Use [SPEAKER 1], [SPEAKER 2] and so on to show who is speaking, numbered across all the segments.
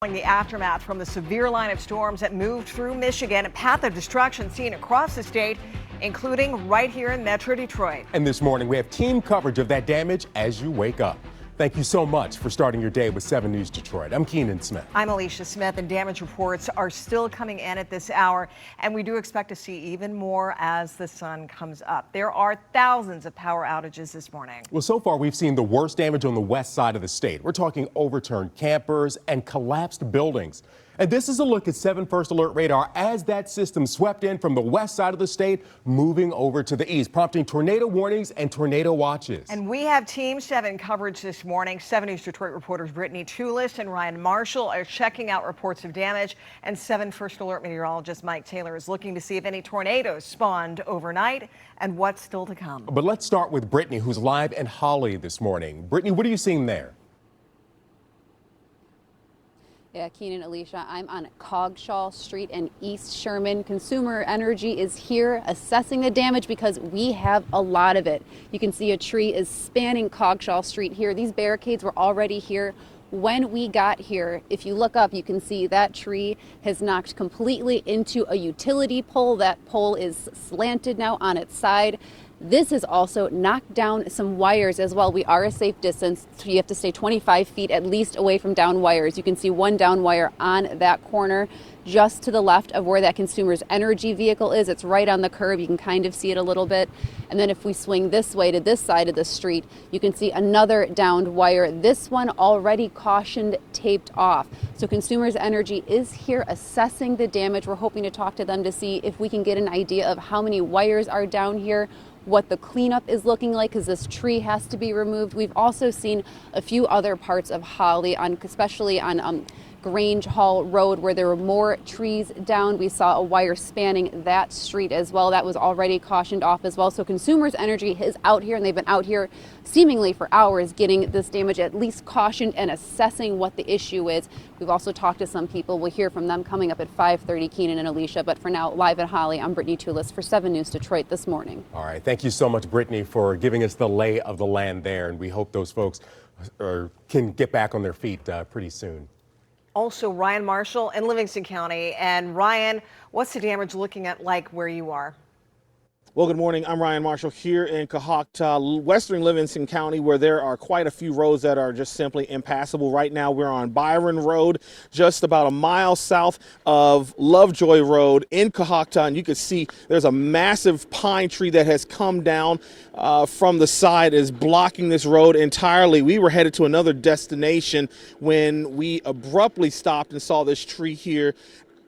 [SPEAKER 1] The aftermath from the severe line of storms that moved through Michigan, a path of destruction seen across the state, including right here in Metro Detroit.
[SPEAKER 2] And this morning we have team coverage of that damage as you wake up. Thank you so much for starting your day with 7 News Detroit. I'm Keenan Smith.
[SPEAKER 1] I'm Alicia Smith, and damage reports are still coming in at this hour, and we do expect to see even more as the sun comes up. There are thousands of power outages this morning.
[SPEAKER 2] Well, so far we've seen the worst damage on the west side of the state. We're talking overturned campers and collapsed buildings. And this is a look at 7 First Alert radar as that system swept in from the west side of the state, moving over to the east, prompting tornado warnings and tornado watches.
[SPEAKER 1] And we have Team 7 coverage this morning. 7 News Detroit reporters Brittany Toulis and Ryan Marshall are checking out reports of damage. And 7 First Alert meteorologist Mike Taylor is looking to see if any tornadoes spawned overnight and what's still to come.
[SPEAKER 2] But let's start with Brittany, who's live in Holly this morning. Brittany, what are you seeing there?
[SPEAKER 3] Yeah, Keenan, Alicia, I'm on Coggeshall Street in East Sherman. Consumer Energy is here assessing the damage because we have a lot of it. You can see a tree is spanning Coggeshall Street here. These barricades were already here when we got here. If you look up, you can see that tree has knocked completely into a utility pole. That pole is slanted now on its side. This has also knocked down some wires as well. We are a safe distance. So you have to stay 25 feet at least away from down wires. You can see one down wire on that corner just to the left of where that Consumer's Energy vehicle is. It's right on the curb. You can kind of see it a little bit. And then if we swing this way to this side of the street, you can see another downed wire. This one already cautioned, taped off. So Consumer's Energy is here assessing the damage. We're hoping to talk to them to see if we can get an idea of how many wires are down here, what the cleanup is looking like, because this tree has to be removed. We've also seen a few other parts of Holly, especially on Grange Hall Road, where there were more trees down. We saw a wire spanning that street as well. That was already cautioned off as well. So Consumers Energy is out here, and they've been out here seemingly for hours getting this damage at least cautioned and assessing what the issue is. We've also talked to some people. We'll hear from them coming up at 5:30, Keenan and Alicia. But for now, live at Holly, I'm Brittany Toulis for 7 News Detroit this morning.
[SPEAKER 2] All right. Thank you so much, Brittany, for giving us the lay of the land there. And we hope those folks can get back on their feet pretty soon.
[SPEAKER 1] Also, Ryan Marshall in Livingston County. And Ryan, what's the damage looking at like where you are?
[SPEAKER 4] Well, good morning. I'm Ryan Marshall here in Cohocton, western Livingston County, where there are quite a few roads that are just simply impassable. Right now, we're on Byron Road, just about a mile south of Lovejoy Road in Cohocton. You can see there's a massive pine tree that has come down from the side, is blocking this road entirely. We were headed to another destination when we abruptly stopped and saw this tree here.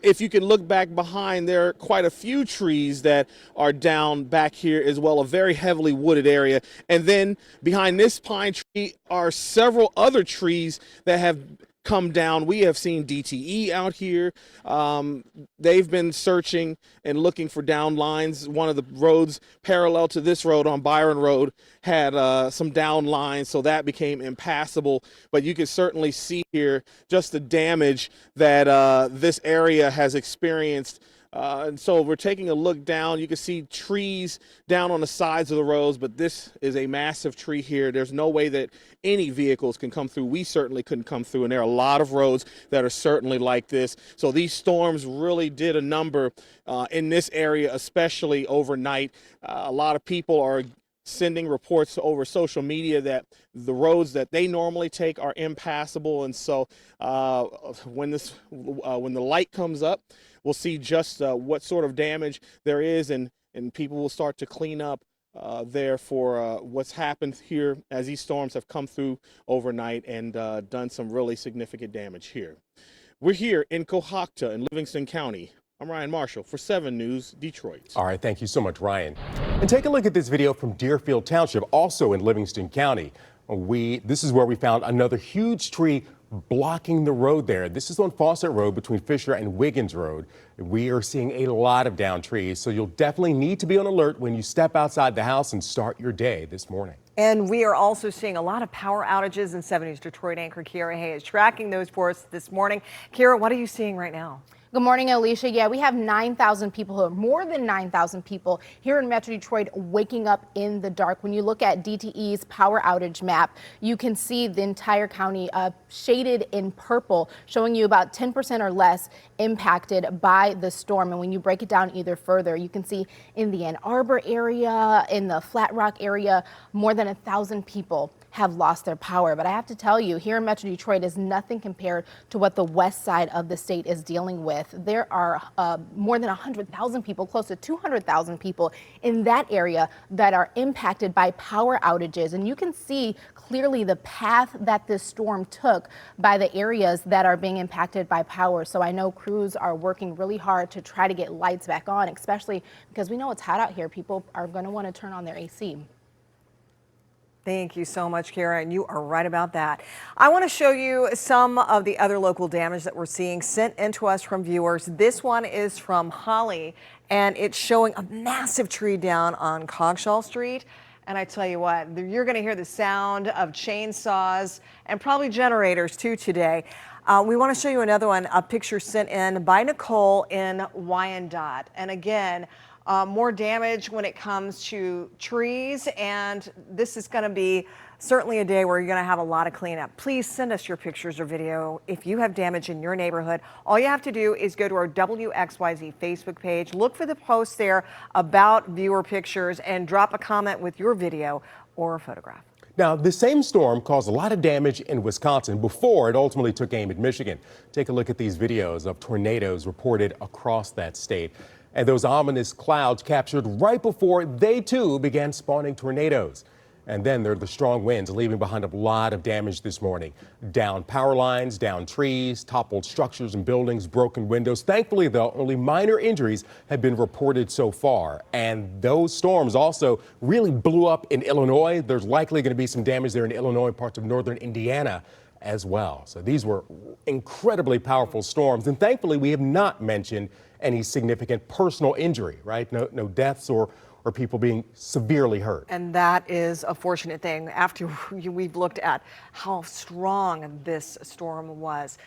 [SPEAKER 4] If you can look back behind, there are quite a few trees that are down back here as well, a very heavily wooded area. And then behind this pine tree are several other trees that have come down. We have seen DTE out here. They've been searching and looking for down lines. One of the roads parallel to this road on Byron Road had some down lines, so that became impassable. But you can certainly see here just the damage that this area has experienced. And so we're taking a look down. You can see trees down on the sides of the roads, but this is a massive tree here. There's no way that any vehicles can come through. We certainly couldn't come through, and there are a lot of roads that are certainly like this. So these storms really did a number in this area, especially overnight. A lot of people are sending reports over social media that the roads that they normally take are impassable. And so when the light comes up, we'll see just what sort of damage there is, and people will start to clean up there for what's happened here as these storms have come through overnight and done some really significant damage here. We're here in Cohocton in Livingston County. I'm Ryan Marshall for 7 News Detroit.
[SPEAKER 2] All right, thank you so much, Ryan. And take a look at this video from Deerfield Township, also in Livingston County. This is where we found another huge tree blocking the road there. This is on Fawcett Road between Fisher and Wiggins Road. We are seeing a lot of downed trees, so you'll definitely need to be on alert when you step outside the house and start your day this morning.
[SPEAKER 1] And we are also seeing a lot of power outages, and 7 News Detroit anchor Kira Hay is tracking those for us this morning. Kira, what are you seeing right now?
[SPEAKER 5] Good morning, Alicia. Yeah, we have 9,000 people, more than 9,000 people here in Metro Detroit waking up in the dark. When you look at DTE's power outage map, you can see the entire county shaded in purple, showing you about 10% or less impacted by the storm. And when you break it down either further, you can see in the Ann Arbor area, in the Flat Rock area, more than 1,000 people have lost their power. But I have to tell you, here in Metro Detroit is nothing compared to what the west side of the state is dealing with. There are more than 100,000 people, close to 200,000 people in that area that are impacted by power outages. And you can see clearly the path that this storm took by the areas that are being impacted by power. So I know crews are working really hard to try to get lights back on, especially because we know it's hot out here. People are going to want to turn on their AC.
[SPEAKER 1] Thank you so much, Kara, and you are right about that. I want to show you some of the other local damage that we're seeing sent in to us from viewers. This one is from Holly, and it's showing a massive tree down on Coggeshall Street. And I tell you what, you're going to hear the sound of chainsaws and probably generators too today. We want to show you another one, a picture sent in by Nicole in Wyandotte. And again, more damage when it comes to trees, and this is going to be certainly a day where you're going to have a lot of cleanup. Please send us your pictures or video if you have damage in your neighborhood. All you have to do is go to our WXYZ Facebook page, look for the post there about viewer pictures, and drop a comment with your video or a photograph.
[SPEAKER 2] Now, the same storm caused a lot of damage in Wisconsin before it ultimately took aim at Michigan. Take a look at these videos of tornadoes reported across that state. And those ominous clouds captured right before they too began spawning tornadoes. And then there are the strong winds leaving behind a lot of damage this morning. Down power lines, down trees, toppled structures and buildings, broken windows. Thankfully, though, only minor injuries have been reported so far. And those storms also really blew up in Illinois. There's likely going to be some damage there in Illinois, parts of northern Indiana as well. So these were incredibly powerful storms. And thankfully, we have not mentioned any significant personal injury, right? No deaths or people being severely hurt.
[SPEAKER 1] And that is a fortunate thing after we've looked at how strong this storm was.